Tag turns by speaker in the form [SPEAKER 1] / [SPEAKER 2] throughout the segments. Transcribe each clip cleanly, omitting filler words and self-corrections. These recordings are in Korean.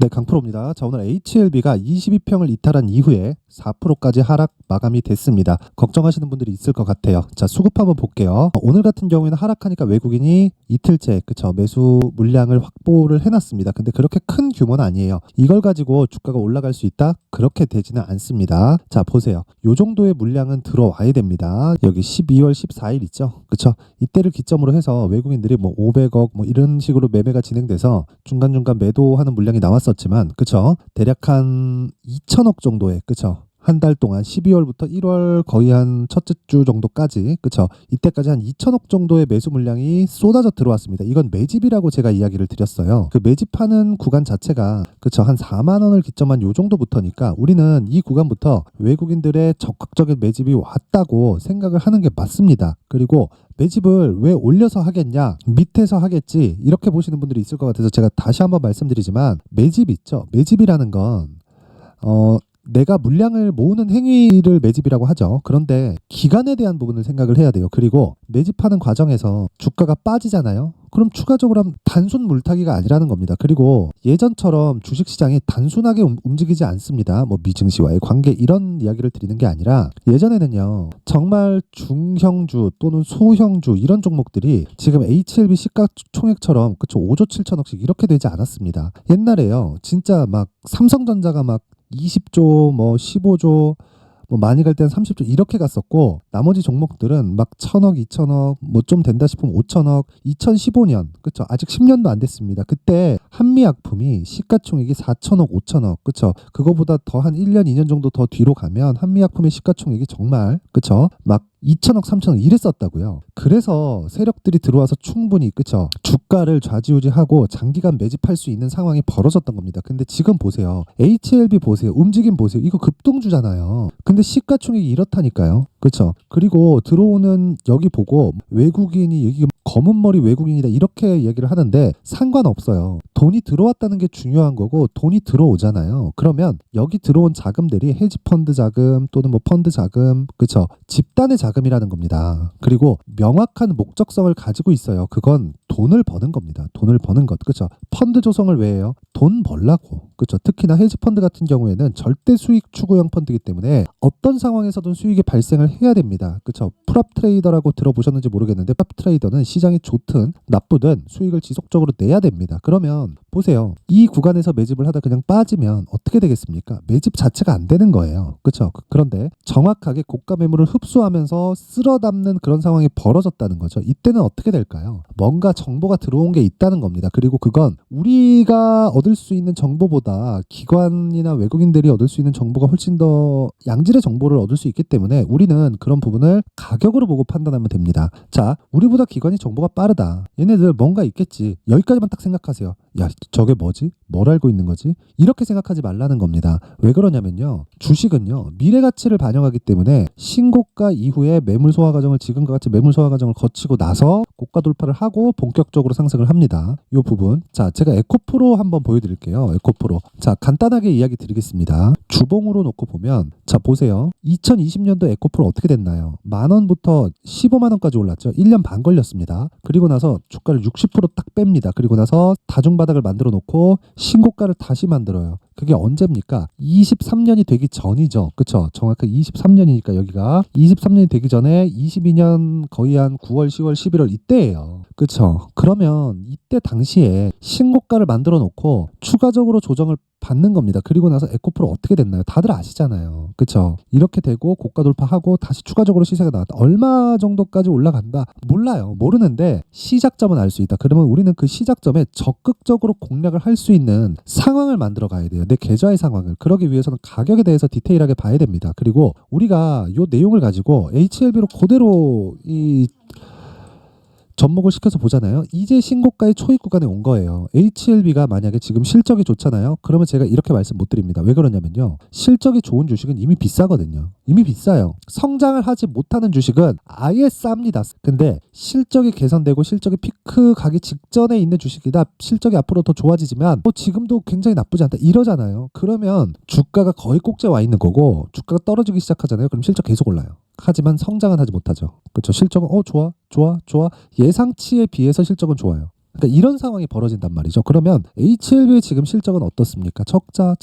[SPEAKER 1] 네, 강프로입니다. 자, 오늘 HLB가 22평을 이탈한 이후에 4%까지 하락 마감이 됐습니다. 걱정하시는 분들이 있을 것 같아요. 자, 수급 한번 볼게요. 오늘 같은 경우에는 하락하니까 외국인이 이틀째 매수 물량을 확보를 해놨습니다. 근데 그렇게 큰 규모는 아니에요. 이걸 가지고 주가가 올라갈 수 있다? 그렇게 되지는 않습니다. 자, 보세요. 요 정도의 물량은 들어와야 됩니다. 여기 12월 14일 있죠? 그쵸? 이때를 기점으로 해서 외국인들이 500억 이런 식으로 매매가 진행돼서 중간중간 매도하는 물량이 나왔었지만, 그쵸? 대략 한 2천억 정도의, 그쵸? 한 달 동안 12월부터 1월 거의 한 첫째 주 정도까지, 그쵸? 이때까지 한 2천억 정도의 매수 물량이 쏟아져 들어왔습니다. 이건 매집이라고 제가 이야기를 드렸어요. 그 매집하는 구간 자체가, 그쵸? 한 4만 원을 기점한 요 정도부터니까 우리는 이 구간부터 외국인들의 적극적인 매집이 왔다고 생각을 하는 게 맞습니다. 그리고 매집을 왜 올려서 하겠냐, 밑에서 하겠지, 이렇게 보시는 분들이 있을 것 같아서 제가 다시 한번 말씀드리지만, 매집 있죠? 매집이라는 건 내가 물량을 모으는 행위를 매집이라고 하죠. 그런데 기간에 대한 부분을 생각을 해야 돼요. 그리고 매집하는 과정에서 주가가 빠지잖아요. 그럼 추가적으로 단순 물타기가 아니라는 겁니다. 그리고 예전처럼 주식시장이 단순하게 움직이지 않습니다. 미증시와의 관계 이런 이야기를 드리는 게 아니라, 예전에는요 정말 중형주 또는 소형주 이런 종목들이 지금 HLB 시가총액처럼 5조 7천억씩 이렇게 되지 않았습니다. 옛날에요 진짜 삼성전자가 20조 15조 많이 갈 때는 30조 이렇게 갔었고, 나머지 종목들은 1,000억 2,000억 좀 된다 싶으면 5,000억. 2015년 그쵸, 아직 10년도 안 됐습니다. 그때 한미약품이 시가총액이 4,000억 5,000억, 그쵸, 그거보다 더 한 1년 2년 정도 더 뒤로 가면 한미약품의 시가총액이 정말, 그쵸, 2천억 3천억 이랬었다고요. 그래서 세력들이 들어와서 충분히, 그쵸, 주가를 좌지우지하고 장기간 매집할 수 있는 상황이 벌어졌던 겁니다. 근데 지금 보세요. HLB 보세요. 움직임 보세요. 이거 급등주잖아요. 근데 시가총액이 이렇다니까요. 그쵸. 그리고 들어오는 여기 보고 외국인이 여기 검은 머리 외국인이다 이렇게 얘기를 하는데 상관없어요. 돈이 들어왔다는 게 중요한 거고, 돈이 들어오잖아요. 그러면 여기 들어온 자금들이 헤지펀드 자금 또는 펀드 자금, 그쵸, 집단의 자금이라는 겁니다. 그리고 명확한 목적성을 가지고 있어요. 그건 돈을 버는 겁니다. 돈을 버는 것, 그쵸. 펀드 조성을 왜 해요? 돈 벌라고, 그쵸. 특히나 헤지펀드 같은 경우에는 절대 수익 추구형 펀드이기 때문에 어떤 상황에서든 수익이 발생을 해야 됩니다. 그쵸. 프랍 트레이더라고 들어보셨는지 모르겠는데, 프랍 트레이더는 시장이 좋든 나쁘든 수익을 지속적으로 내야 됩니다. 그러면 보세요. 이 구간에서 매집을 하다 그냥 빠지면 어떻게 되겠습니까? 매집 자체가 안 되는 거예요. 그렇죠? 그런데 정확하게 고가 매물을 흡수하면서 쓸어 담는 그런 상황이 벌어졌다는 거죠. 이때는 어떻게 될까요? 뭔가 정보가 들어온 게 있다는 겁니다. 그리고 그건 우리가 얻을 수 있는 정보보다 기관이나 외국인들이 얻을 수 있는 정보가 훨씬 더 양질의 정보를 얻을 수 있기 때문에 우리는 그런 부분을 가격으로 보고 판단하면 됩니다. 자, 우리보다 기관이 정보가 빠르다. 얘네들 뭔가 있겠지. 여기까지만 딱 생각하세요. 야, 저게 뭐지? 뭘 알고 있는 거지? 이렇게 생각하지 말라는 겁니다. 왜 그러냐면요, 주식은요 미래 가치를 반영하기 때문에 신고가 이후에 매물 소화 과정을, 지금과 같이 매물 소화 과정을 거치고 나서 고가 돌파를 하고 본격적으로 상승을 합니다. 이 부분. 자, 제가 에코프로 한번 보여드릴게요. 에코프로. 자, 간단하게 이야기 드리겠습니다. 주봉으로 놓고 보면, 자 보세요. 2020년도 에코프로 어떻게 됐나요? 10,000원부터 150,000원까지 올랐죠. 1년 반 걸렸습니다. 그리고 나서 주가를 60%딱 뺍니다. 그리고 나서 다중바닥을 만들어 놓고 신고가를 다시 만들어요. 그게 언제입니까? 23년이 되기 전이죠. 그쵸? 정확하게 23년이니까 여기가 23년이 되기 전에 22년 거의 한 9월, 10월, 11월 이때예요. 그쵸? 그러면 이때 당시에 신고가를 만들어 놓고 추가적으로 조정을 받는 겁니다. 그리고 나서 에코프로 어떻게 됐나요? 다들 아시잖아요. 그쵸? 이렇게 되고 고가 돌파하고 다시 추가적으로 시세가 나왔다. 얼마 정도까지 올라간다? 몰라요. 모르는데 시작점은 알 수 있다. 그러면 우리는 그 시작점에 적극적으로 공략을 할 수 있는 상황을 만들어 가야 돼요. 내 계좌의 상황을. 그러기 위해서는 가격에 대해서 디테일하게 봐야 됩니다. 그리고 우리가 이 내용을 가지고 HLB로 그대로 이 접목을 시켜서 보잖아요. 이제 신고가의 초입 구간에 온 거예요. HLB가 만약에 지금 실적이 좋잖아요. 그러면 제가 이렇게 말씀 못 드립니다. 왜 그러냐면요, 실적이 좋은 주식은 이미 비싸거든요. 이미 비싸요. 성장을 하지 못하는 주식은 아예 쌉니다. 근데 실적이 개선되고 실적이 피크 가기 직전에 있는 주식이다, 실적이 앞으로 더 좋아지지만 지금도 굉장히 나쁘지 않다 이러잖아요. 그러면 주가가 거의 꼭지에 와 있는 거고, 주가가 떨어지기 시작하잖아요. 그럼 실적 계속 올라요. 하지만 성장은 하지 못하죠. 그렇죠. 실적은 좋아 예상치에 비해서 실적은 좋아요. 그러니까 이런 상황이 벌어진단 말이죠. 그러면 HLB의 지금 실적은 어떻습니까? 적자.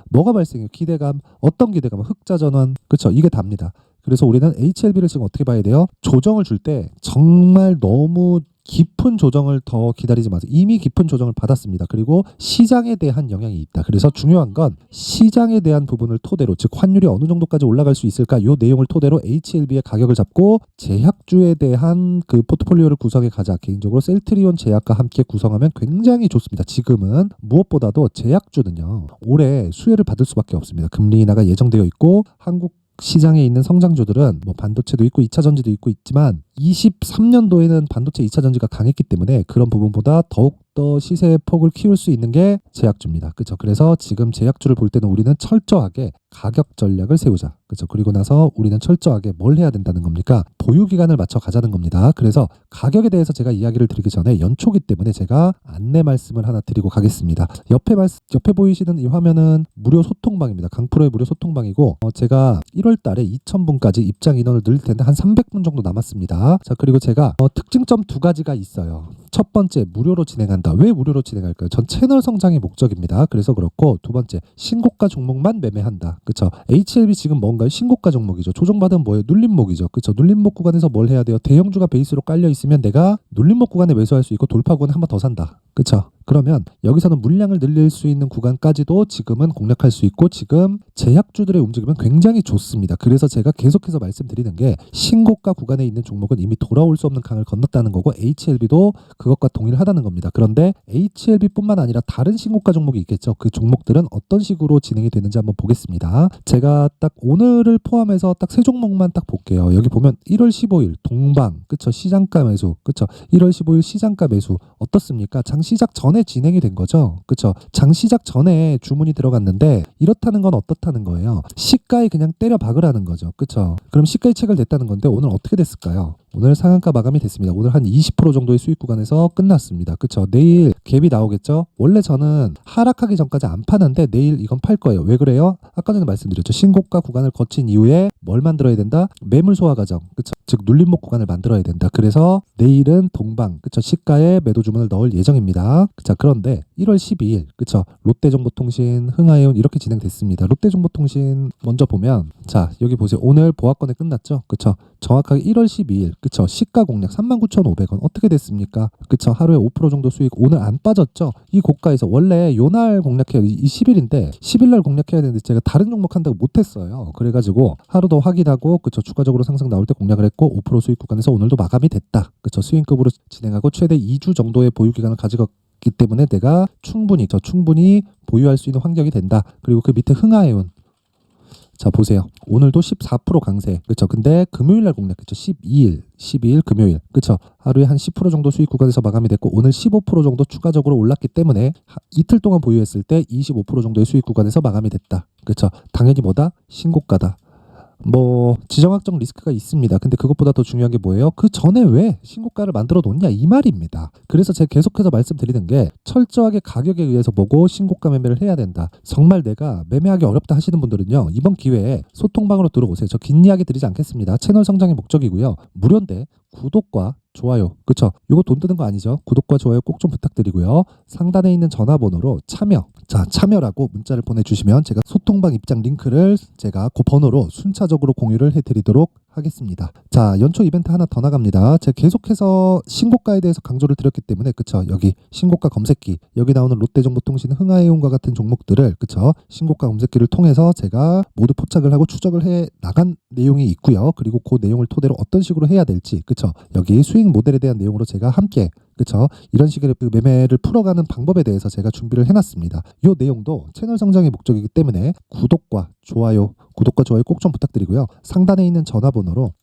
[SPEAKER 1] 뭐가 발생해요? 기대감. 어떤 기대감? 흑자 전환. 그렇죠. 이게 답니다. 그래서 우리는 HLB를 지금 어떻게 봐야 돼요? 조정을 줄 때 정말 너무 깊은 조정을 더 기다리지 마세요. 이미 깊은 조정을 받았습니다. 그리고 시장에 대한 영향이 있다. 그래서 중요한 건 시장에 대한 부분을 토대로, 즉 환율이 어느 정도까지 올라갈 수 있을까, 이 내용을 토대로 HLB의 가격을 잡고 제약주에 대한 그 포트폴리오를 구성해 가자. 개인적으로 셀트리온 제약과 함께 구성하면 굉장히 좋습니다. 지금은 무엇보다도 제약주는요, 올해 수혜를 받을 수밖에 없습니다. 금리 인하가 예정되어 있고 한국 시장에 있는 성장주들은 뭐 반도체도 있고 2차 전지도 있고 있지만 23년도에는 반도체 2차 전지가 강했기 때문에 그런 부분보다 더욱더 시세의 폭을 키울 수 있는 게 제약주입니다. 그렇죠? 그래서 지금 제약주를 볼 때는 우리는 철저하게 가격 전략을 세우자. 그렇죠? 그리고 나서 우리는 철저하게 뭘 해야 된다는 겁니까? 보유 기간을 맞춰 가자는 겁니다. 그래서 가격에 대해서 제가 이야기를 드리기 전에 연초기 때문에 제가 안내 말씀을 하나 드리고 가겠습니다. 옆에 보이시는 이 화면은 무료 소통방입니다. 강프로의 무료 소통방이고 제가 1월 달에 2,000분까지 입장 인원을 늘릴 텐데 한 300분 정도 남았습니다. 자, 그리고 제가 특징점 두 가지가 있어요. 첫 번째, 무료로 진행한다. 왜 무료로 진행할까요? 전 채널 성장이 목적입니다. 그래서 그렇고, 두 번째, 신고가 종목만 매매한다. 그렇죠? HLB 지금 뭔가요? 신고가 종목이죠. 조정받으면 뭐예요? 눌림목이죠. 그렇죠? 눌림목 구간에서 뭘 해야 돼요? 대형주가 베이스로 깔려 있으면 내가 눌림목 구간에 매수할 수 있고 돌파 구간에 한 번 더 산다. 그렇죠? 그러면 여기서는 물량을 늘릴 수 있는 구간까지도 지금은 공략할 수 있고, 지금 제약주들의 움직임은 굉장히 좋습니다. 그래서 제가 계속해서 말씀드리는 게 신고가 구간에 있는 종목은 이미 돌아올 수 없는 강을 건넜다는 거고, HLB도 그것과 동일하다는 겁니다. 그런데 HLB뿐만 아니라 다른 신고가 종목이 있겠죠. 그 종목들은 어떤 식으로 진행이 되는지 한번 보겠습니다. 제가 딱 오늘을 포함해서 딱 세 종목만 딱 볼게요. 여기 보면 1월 15일 동방, 그쵸? 시장가 매수, 그쵸? 1월 15일 시장가 매수 어떻습니까? 장 시작 전에 진행이 된 거죠. 그쵸? 장 시작 전에 주문이 들어갔는데 이렇다는 건 어떻다는 거예요? 시가에 그냥 때려 박으라는 거죠. 그쵸? 그럼 시가에 체결됐다는 건데 오늘 어떻게 됐을까요? 오늘 상한가 마감이 됐습니다. 오늘 한 20% 정도의 수익 구간에서 끝났습니다. 그쵸? 내일 갭이 나오겠죠? 원래 저는 하락하기 전까지 안 파는데 내일 이건 팔 거예요. 왜 그래요? 아까 전에 말씀드렸죠. 신고가 구간을 거친 이후에 뭘 만들어야 된다? 매물 소화 과정. 그쵸? 즉 눌림목 구간을 만들어야 된다. 그래서 내일은 동방, 그쵸? 시가에 매도 주문을 넣을 예정입니다. 자, 그런데 1월 12일, 그쵸? 롯데정보통신, 흥하해운 이렇게 진행됐습니다. 롯데정보통신 먼저 보면, 자, 여기 보세요. 오늘 보합권에 끝났죠? 그쵸? 정확하게 1월 12일, 그쵸? 시가 공략 39,500원. 어떻게 됐습니까? 그쵸? 하루에 5% 정도 수익. 오늘 안 빠졌죠? 이 고가에서 원래 요날 공략해야, 이 10일인데 10일날 공략해야 되는데 제가 다른 종목 한다고 못했어요. 그래가지고 하루 더 확인하고, 그쵸? 추가적으로 상승 나올 때 공략을 했고 5% 수익 구간에서 오늘도 마감이 됐다. 그쵸? 스윙급으로 진행하고 최대 2주 정도의 보유 기간을 가지고 기 때문에 내가 충분히 보유할 수 있는 환경이 된다. 그리고 그 밑에 흥하해운, 자 보세요. 오늘도 14% 강세. 그렇죠? 근데 금요일 날 공략했죠. 12일 금요일. 그렇죠? 하루에 한 10% 정도 수익 구간에서 마감이 됐고 오늘 15% 정도 추가적으로 올랐기 때문에 이틀 동안 보유했을 때 25% 정도의 수익 구간에서 마감이 됐다. 그렇죠? 당연히 뭐다? 신고가다. 뭐 지정학적 리스크가 있습니다. 근데 그것보다 더 중요한 게 뭐예요? 그 전에 왜 신고가를 만들어 놓냐 이 말입니다. 그래서 제가 계속해서 말씀드리는 게 철저하게 가격에 의해서 보고 신고가 매매를 해야 된다. 정말 내가 매매하기 어렵다 하시는 분들은요, 이번 기회에 소통방으로 들어오세요. 저 긴 이야기 드리지 않겠습니다. 채널 성장이 목적이고요. 무료인데 구독과 좋아요, 그쵸? 이거 돈 드는 거 아니죠? 구독과 좋아요 꼭 좀 부탁드리고요. 상단에 있는 전화번호로 참여라고 문자를 보내주시면 제가 소통방 입장 링크를 제가 그 번호로 순차적으로 공유를 해드리도록 하겠습니다. 자, 연초 이벤트 하나 더 나갑니다. 제가 계속해서 신고가에 대해서 강조를 드렸기 때문에, 그쵸? 여기 신고가 검색기, 여기 나오는 롯데정보통신, 흥하해운과 같은 종목들을, 그쵸? 신고가 검색기를 통해서 제가 모두 포착을 하고 추적을 해 나간 내용이 있고요. 그리고 그 내용을 토대로 어떤 식으로 해야 될지, 그쵸? 여기 수익 모델에 대한 내용으로 제가 함께, 그쵸? 이런 식의 그 매매를 풀어가는 방법에 대해서 제가 준비를 해놨습니다. 이 내용도 채널 성장의 목적이기 때문에 구독과 좋아요 꼭 좀 부탁드리고요. 상단에 있는 전화번호로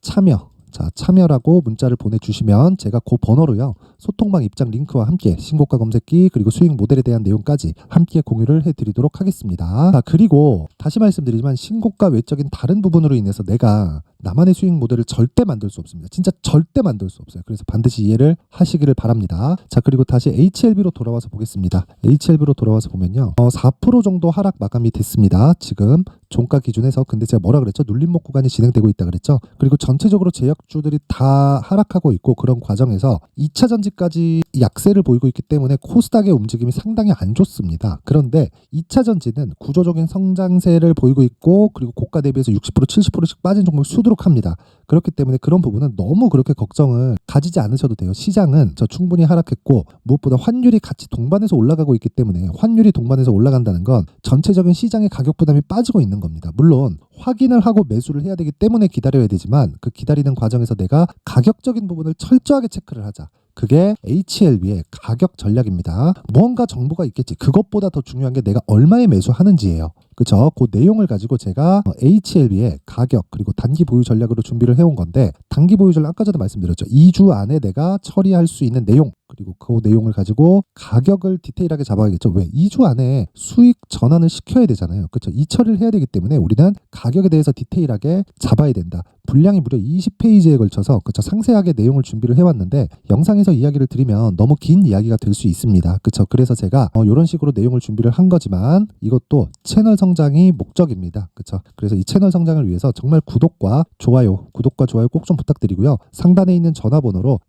[SPEAKER 1] 참여라고 문자를 보내주시면 제가 그 번호로요, 소통방 입장 링크와 함께 신고가 검색기 그리고 수익 모델에 대한 내용까지 함께 공유를 해드리도록 하겠습니다. 자, 그리고 다시 말씀드리지만 신고가 외적인 다른 부분으로 인해서 내가 나만의 수익 모델을 절대 만들 수 없습니다. 진짜 절대 만들 수 없어요. 그래서 반드시 이해를 하시기를 바랍니다. 자, 그리고 다시 HLB로 돌아와서 보겠습니다. HLB로 돌아와서 보면요, 4% 정도 하락 마감이 됐습니다. 지금 종가 기준에서. 근데 제가 뭐라 그랬죠? 눌림목 구간이 진행되고 있다 그랬죠. 그리고 전체적으로 제약주들이 다 하락하고 있고, 그런 과정에서 2차 전지까지 약세를 보이고 있기 때문에 코스닥의 움직임이 상당히 안 좋습니다. 그런데 2차 전지는 구조적인 성장세를 보이고 있고, 그리고 고가 대비해서 60% 70%씩 빠진 종목이 수두룩합니다. 그렇기 때문에 그런 부분은 너무 그렇게 걱정을 가지지 않으셔도 돼요. 시장은 충분히 하락했고, 무엇보다 환율이 같이 동반해서 올라가고 있기 때문에, 환율이 동반해서 올라간다는 건 전체적인 시장의 가격 부담이 빠지고 있는 겁니다. 물론 확인을 하고 매수를 해야 되기 때문에 기다려야 되지만, 그 기다리는 과정에서 내가 가격적인 부분을 철저하게 체크를 하자. 그게 HLB의 가격 전략입니다. 무언가 정보가 있겠지. 그것보다 더 중요한 게 내가 얼마에 매수하는지예요. 그렇죠? 그 내용을 가지고 제가 HLB의 가격 그리고 단기 보유 전략으로 준비를 해온 건데, 단기 보유 전략 아까 전에 말씀드렸죠. 2주 안에 내가 처리할 수 있는 내용, 그리고 그 내용을 가지고 가격을 디테일하게 잡아야겠죠. 왜? 2주 안에 수익 전환을 시켜야 되잖아요. 그렇죠? 이 처리를 해야 되기 때문에 우리는 가격에 대해서 디테일하게 잡아야 된다. 분량이 무려 20페이지에 걸쳐서, 그렇죠, 상세하게 내용을 준비를 해왔는데, 영상에서 이야기를 드리면 너무 긴 이야기가 될 수 있습니다. 그렇죠? 그래서 제가 이런 식으로 내용을 준비를 한 거지만, 이것도 채널 성장이 목적입니다. 그렇죠? 그래서 이 채널 성장을 위해서 정말 구독과 좋아요 꼭 좀 부탁드리고요. 상단에 있는 전화번호로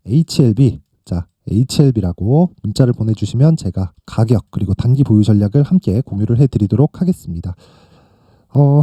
[SPEAKER 1] HLB라고 문자를 보내주시면 제가 가격 그리고 단기 보유 전략을 함께 공유를 해드리도록 하겠습니다.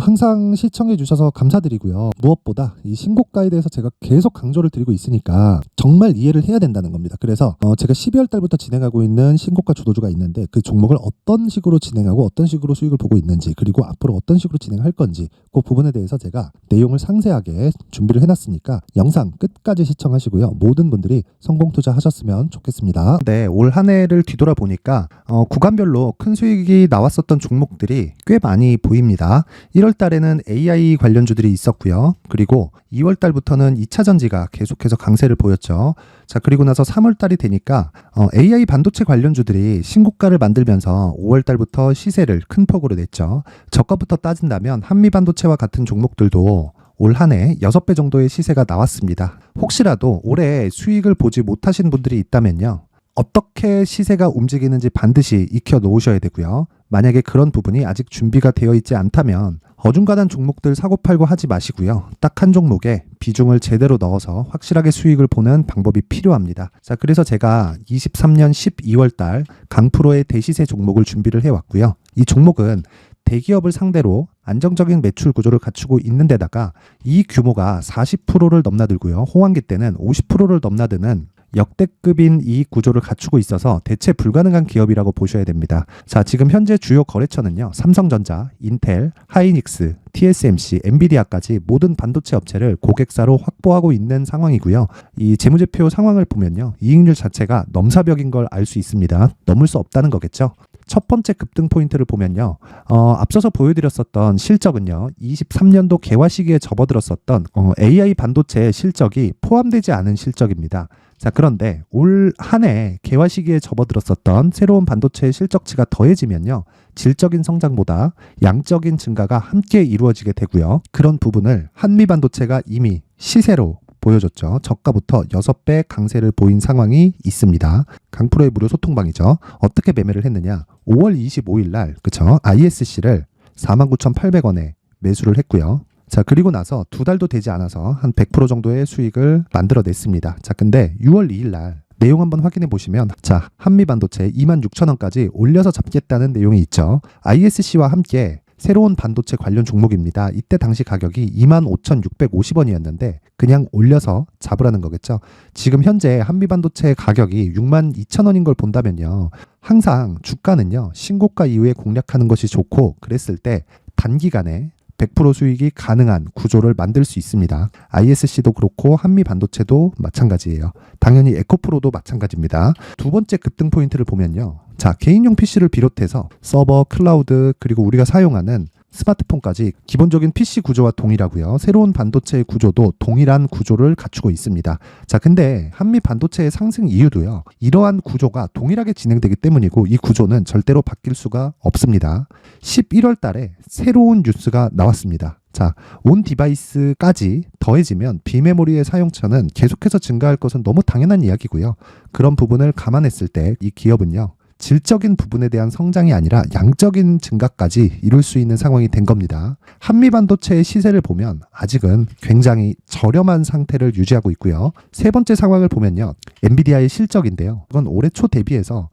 [SPEAKER 1] 항상 시청해 주셔서 감사드리고요. 무엇보다 이 신고가에 대해서 제가 계속 강조를 드리고 있으니까 정말 이해를 해야 된다는 겁니다. 그래서 제가 12월 달부터 진행하고 있는 신고가 주도주가 있는데, 그 종목을 어떤 식으로 진행하고 어떤 식으로 수익을 보고 있는지, 그리고 앞으로 어떤 식으로 진행할 건지, 그 부분에 대해서 제가 내용을 상세하게 준비를 해놨으니까 영상 끝까지 시청하시고요. 모든 분들이 성공 투자하셨으면 좋겠습니다. 네, 올 한 해를 뒤돌아보니까 구간별로 큰 수익이 나왔었던 종목들이 꽤 많이 보입니다. 1월 달에는 AI 관련주들이 있었고요. 그리고 2월 달부터는 2차 전지가 계속해서 강세를 보였죠. 자, 그리고 나서 3월 달이 되니까 AI 반도체 관련주들이 신고가를 만들면서 5월 달부터 시세를 큰 폭으로 냈죠. 저가부터 따진다면 한미 반도체와 같은 종목들도 올 한 해 6배 정도의 시세가 나왔습니다. 혹시라도 올해 수익을 보지 못하신 분들이 있다면요, 어떻게 시세가 움직이는지 반드시 익혀 놓으셔야 되고요. 만약에 그런 부분이 아직 준비가 되어 있지 않다면 어중간한 종목들 사고팔고 하지 마시고요. 딱 한 종목에 비중을 제대로 넣어서 확실하게 수익을 보는 방법이 필요합니다. 자, 그래서 제가 23년 12월 달 강프로의 대시세 종목을 준비를 해왔고요. 이 종목은 대기업을 상대로 안정적인 매출 구조를 갖추고 있는 데다가 이 규모가 40%를 넘나들고요. 호황기 때는 50%를 넘나드는 역대급인 이익 구조를 갖추고 있어서 대체 불가능한 기업이라고 보셔야 됩니다. 자, 지금 현재 주요 거래처는요, 삼성전자, 인텔, 하이닉스, TSMC, 엔비디아까지 모든 반도체 업체를 고객사로 확보하고 있는 상황이고요. 이 재무제표 상황을 보면요, 이익률 자체가 넘사벽인 걸 알 수 있습니다. 넘을 수 없다는 거겠죠. 첫 번째 급등 포인트를 보면요, 앞서서 보여드렸었던 실적은요, 23년도 개화 시기에 접어들었었던 AI 반도체의 실적이 포함되지 않은 실적입니다. 자, 그런데 올 한 해 개화 시기에 접어들었었던 새로운 반도체의 실적치가 더해지면요, 질적인 성장보다 양적인 증가가 함께 이루어지게 되고요. 그런 부분을 한미 반도체가 이미 시세로 보여줬죠. 저가부터 6배 강세를 보인 상황이 있습니다. 강프로의 무료 소통방이죠. 어떻게 매매를 했느냐? 5월 25일 날, 그쵸? ISC를 49,800원에 매수를 했고요. 자, 그리고 나서 2달도 되지 않아서 한 100% 정도의 수익을 만들어냈습니다. 자, 근데 6월 2일 날 내용 한번 확인해 보시면, 자, 한미반도체 26,000원까지 올려서 잡겠다는 내용이 있죠. ISC와 함께 새로운 반도체 관련 종목입니다. 이때 당시 가격이 25,650원이었는데 그냥 올려서 잡으라는 거겠죠. 지금 현재 한미반도체 가격이 62,000원인 걸 본다면요, 항상 주가는요, 신고가 이후에 공략하는 것이 좋고, 그랬을 때 단기간에 100% 수익이 가능한 구조를 만들 수 있습니다. ISC도 그렇고 한미 반도체도 마찬가지예요. 당연히 에코프로도 마찬가지입니다. 두 번째 급등 포인트를 보면요, 자, 개인용 PC를 비롯해서 서버, 클라우드, 그리고 우리가 사용하는 스마트폰까지 기본적인 PC 구조와 동일하고요. 새로운 반도체의 구조도 동일한 구조를 갖추고 있습니다. 자, 근데 한미 반도체의 상승 이유도요, 이러한 구조가 동일하게 진행되기 때문이고, 이 구조는 절대로 바뀔 수가 없습니다. 11월 달에 새로운 뉴스가 나왔습니다. 자, 온 디바이스까지 더해지면 비메모리의 사용처는 계속해서 증가할 것은 너무 당연한 이야기고요. 그런 부분을 감안했을 때 이 기업은요, 질적인 부분에 대한 성장이 아니라 양적인 증가까지 이룰 수 있는 상황이 된 겁니다. 한미반도체의 시세를 보면 아직은 굉장히 저렴한 상태를 유지하고 있고요. 세 번째 상황을 보면요. 엔비디아의 실적인데요. 이건 올해 초 대비해서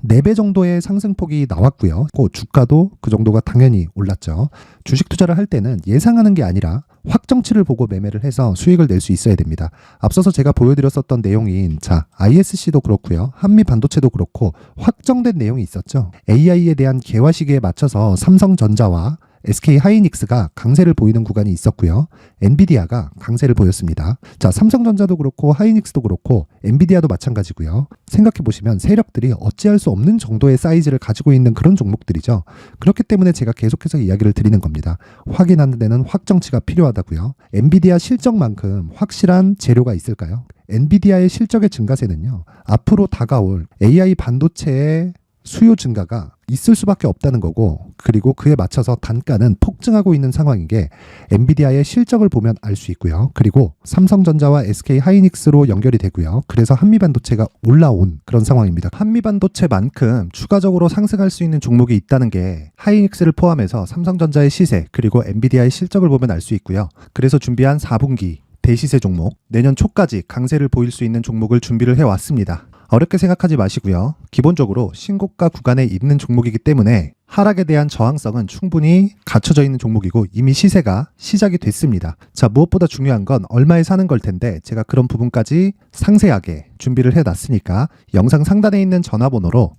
[SPEAKER 1] 4배 정도의 상승폭이 나왔고요. 주가도 그 정도가 당연히 올랐죠. 주식 투자를 할 때는 예상하는 게 아니라 확정치를 보고 매매를 해서 수익을 낼 수 있어야 됩니다. 앞서서 제가 보여드렸었던 내용인 ISC도 그렇고요. 한미 반도체도 그렇고 확정된 내용이 있었죠. AI에 대한 개화 시기에 맞춰서 삼성전자와 SK 하이닉스가 강세를 보이는 구간이 있었고요. 엔비디아가 강세를 보였습니다. 삼성전자도 그렇고 하이닉스도 그렇고 엔비디아도 마찬가지고요. 생각해 보시면 세력들이 어찌할 수 없는 정도의 사이즈를 가지고 있는 그런 종목들이죠. 그렇기 때문에 제가 계속해서 이야기를 드리는 겁니다. 확인하는 데는 확정치가 필요하다고요. 엔비디아 실적만큼 확실한 재료가 있을까요? 엔비디아의 실적의 증가세는요. 앞으로 다가올 AI 반도체의 수요 증가가 있을 수밖에 없다는 거고, 그리고 그에 맞춰서 단가는 폭증하고 있는 상황인 게 엔비디아의 실적을 보면 알 수 있고요. 그리고 삼성전자와 SK 하이닉스로 연결이 되고요. 그래서 한미반도체가 올라온 그런 상황입니다. 한미반도체만큼 추가적으로 상승할 수 있는 종목이 있다는 게 하이닉스를 포함해서 삼성전자의 시세 그리고 엔비디아의 실적을 보면 알 수 있고요. 그래서 준비한 4분기 대시세 종목, 내년 초까지 강세를 보일 수 있는 종목을 준비를 해왔습니다. 어렵게 생각하지 마시고요. 기본적으로 신고가 구간에 있는 종목이기 때문에 하락에 대한 저항성은 충분히 갖춰져 있는 종목이고 이미 시세가 시작이 됐습니다. 무엇보다 중요한 건 얼마에 사는 걸 텐데 제가 그런 부분까지 상세하게 준비를 해놨으니까 영상 상단에 있는 전화번호로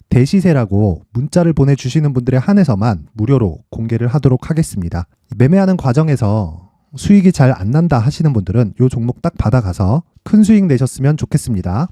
[SPEAKER 1] 대시세라고 문자를 보내주시는 분들에 한해서만 무료로 공개를 하도록 하겠습니다. 매매하는 과정에서 수익이 잘 안 난다 하시는 분들은 이 종목 딱 받아가서 큰 수익 내셨으면 좋겠습니다.